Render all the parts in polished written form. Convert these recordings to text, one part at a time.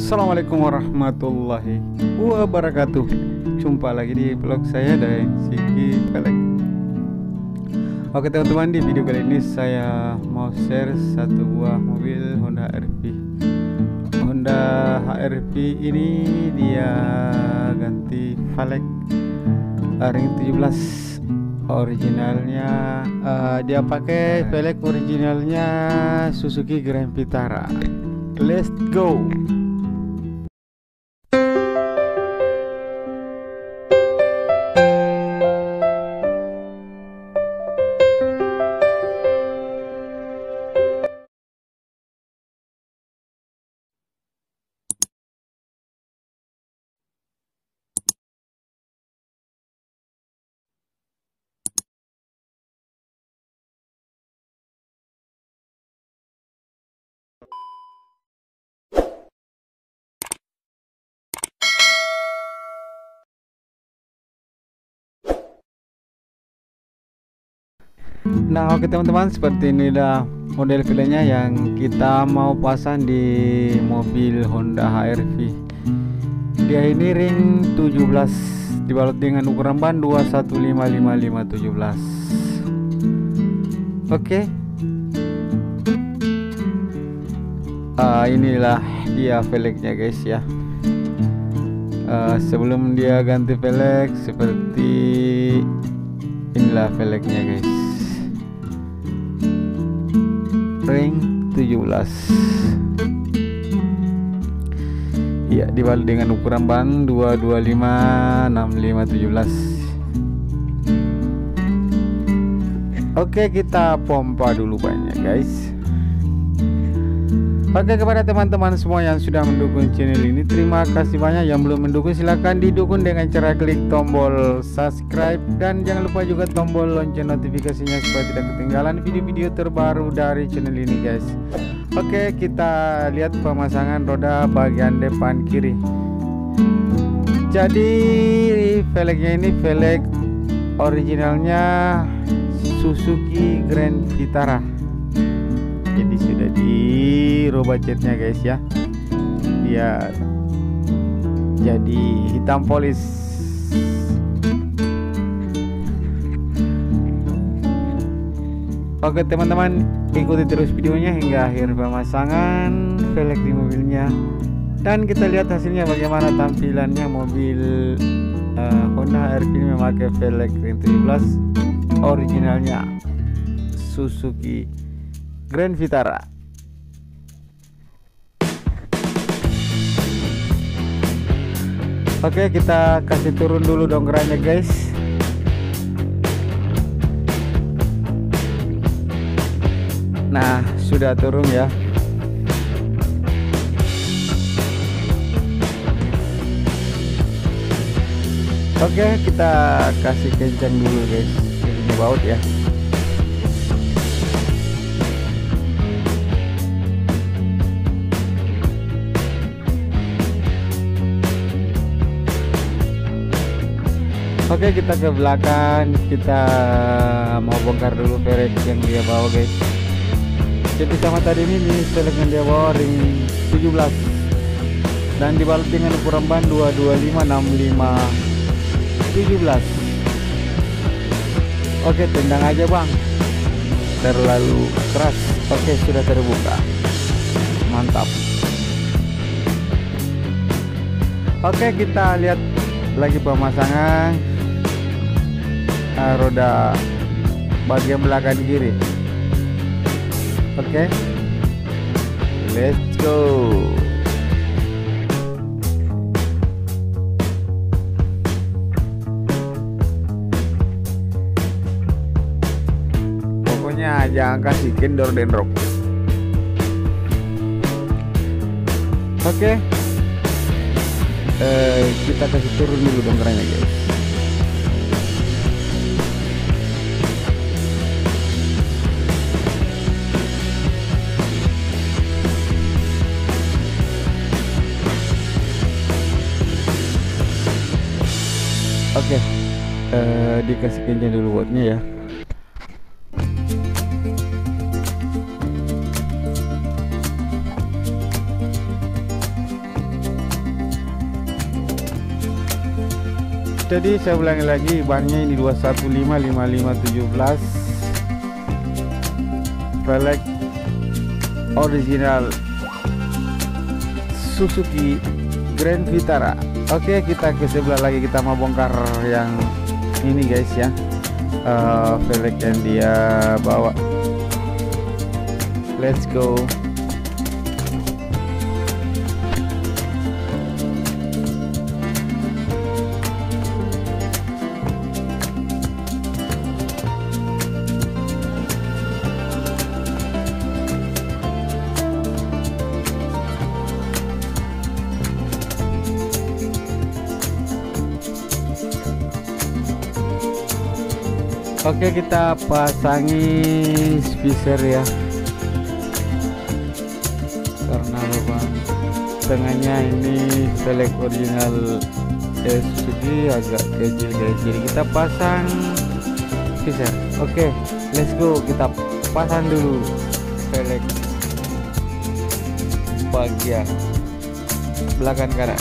Assalamualaikum warahmatullahi wabarakatuh. Jumpa lagi di vlog saya dari Siki Velg. Oke teman-teman, di video kali ini saya mau share satu buah mobil Honda HR-V. Honda HR-V ini dia ganti velg ring 17 originalnya. Dia pakai velg originalnya Suzuki Grand Vitara. Let's go. Nah oke teman-teman, seperti inilah model filenya yang kita mau pasang di mobil Honda HR-V. Dia ini ring 17 dibalut dengan ukuran ban 21555517. Oke. Inilah dia velgnya guys ya. Sebelum dia ganti velg, seperti inilah velgnya guys. Ring 17 ya, dibalut dengan ukuran ban 2256517. Oke, kita pompa dulu bannya guys. Oke, kepada teman-teman semua yang sudah mendukung channel ini, terima kasih banyak. Yang belum mendukung silahkan didukung dengan cara klik tombol subscribe, dan jangan lupa juga tombol lonceng notifikasinya supaya tidak ketinggalan video-video terbaru dari channel ini guys. Oke, kita lihat pemasangan roda bagian depan kiri. Jadi velgnya ini velg originalnya Suzuki Grand Vitara. Jadi sudah dirubah catnya guys ya. Dia jadi hitam polis. Oke teman-teman, ikuti terus videonya hingga akhir pemasangan velg di mobilnya, dan kita lihat hasilnya bagaimana tampilannya mobil Honda HR-V ini memakai velg ring 17 originalnya Suzuki Grand Vitara. Oke, kita kasih turun dulu dongkraknya guys. Nah, sudah turun ya. Oke, kita kasih kencang dulu guys. Ini baut ya. Oke, kita ke belakang, kita mau bongkar dulu velg yang dia bawa guys. Jadi sama tadi ini velg yang dia bawa ring 17 dan dibalut dengan ukuran ban 2256517. Oke, tendang aja bang, terlalu keras. Oke, sudah terbuka, mantap. Oke, kita lihat lagi pemasangan roda bagian belakang kiri. Oke, let's go. Pokoknya jangan kasih kendor dan rock. Oke, kita kasih turun dulu dongkraknya guys. Oke, dikasih kencang dulu buatnya ya. Jadi saya ulangi lagi, bannya ini 2155517, velg original Suzuki Grand Vitara. Oke, kita ke sebelah lagi, kita mau bongkar yang ini guys ya, velg yang dia bawa. Let's go. Oke, kita pasangi speaker ya, karena lubang tengahnya ini velg original Suzuki agak kecil guys, jadi kita pasang speaker. Oke, let's go, kita pasang dulu velg bagian belakang kanan.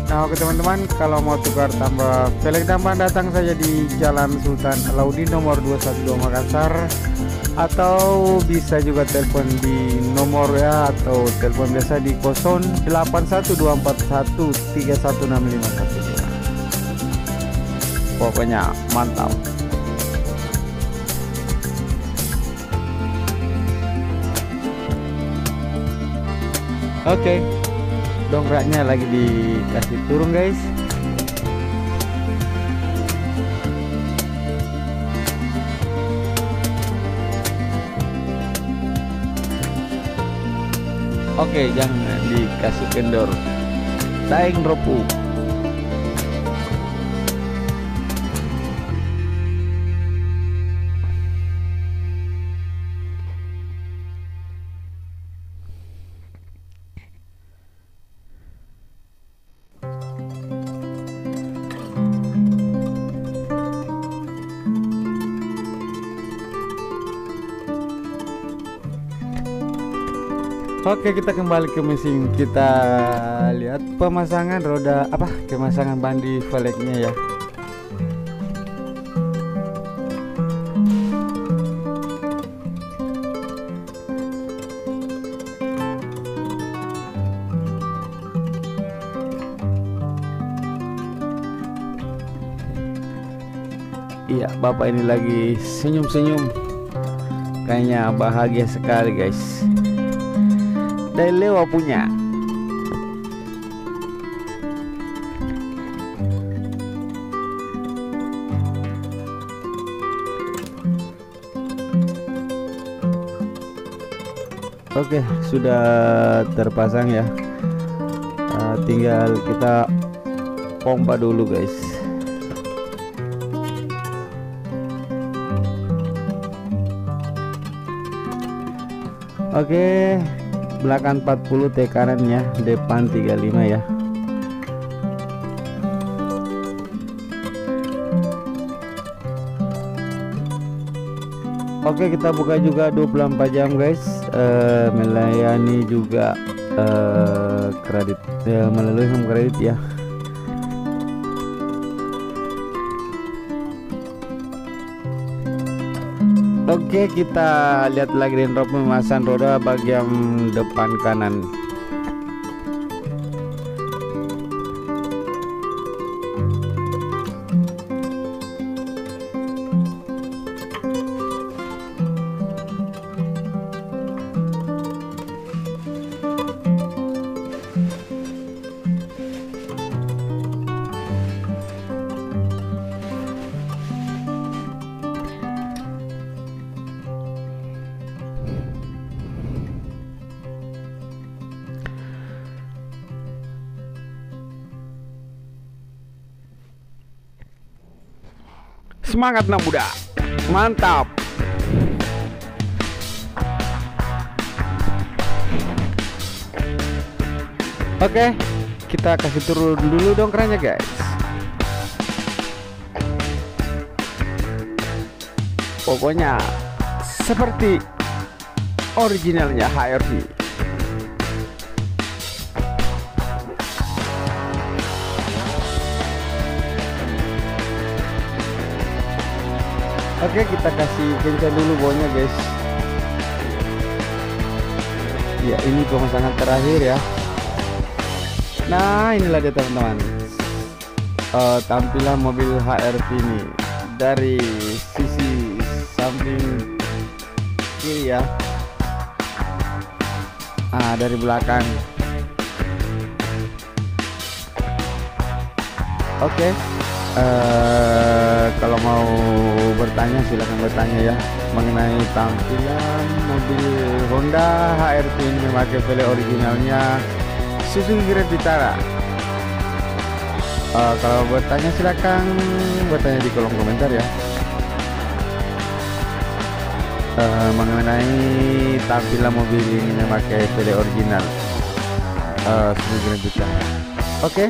Nah, oke teman-teman, kalau mau tukar tambah velg tambahan datang saja di Jalan Sultan Alauddin nomor 212 Makassar, atau bisa juga telepon di nomor ya, atau telepon biasa di 081241316515. Pokoknya mantap. Oke, dongkraknya lagi dikasih turun guys. Oke, jangan dikasih kendor, daeng ropu. Oke, kita kembali ke mesin. Kita lihat pemasangan roda pemasangan ban di velgnya ya. Iya, bapak ini lagi senyum-senyum, kayaknya bahagia sekali guys. Dari Lewa punya. Oke, sudah terpasang ya. Tinggal kita pompa dulu guys. Oke, belakang 40 tekanan ya, depan 35 ya. Oke, kita buka juga 24 jam guys, melayani juga kredit melalui home kredit ya. Oke, kita lihat lagi drop pemasangan roda bagian depan kanan. Semangat anak muda, mantap. Oke, kita kasih turun dulu dong kerannya guys. Pokoknya seperti originalnya HRV. Oke, kita kasih kencang dulu bawahnya guys. Ya, ini pemasangan terakhir ya. Nah, inilah dia teman-teman, tampilan mobil HRV ini dari sisi samping kiri ya. Dari belakang. Oke. Kalau mau bertanya silahkan bertanya ya mengenai tampilan mobil Honda HRV ini memakai velg originalnya Suzuki Grand Vitara. Kalau bertanya silahkan bertanya di kolom komentar ya mengenai tampilan mobil ini memakai velg original Suzuki Grand Vitara. Oke.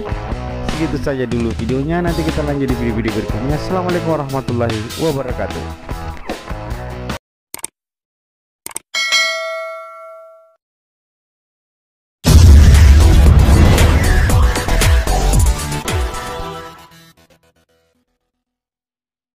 Segitu saja dulu videonya, nanti kita lanjut di video-video berikutnya. Assalamualaikum warahmatullahi wabarakatuh.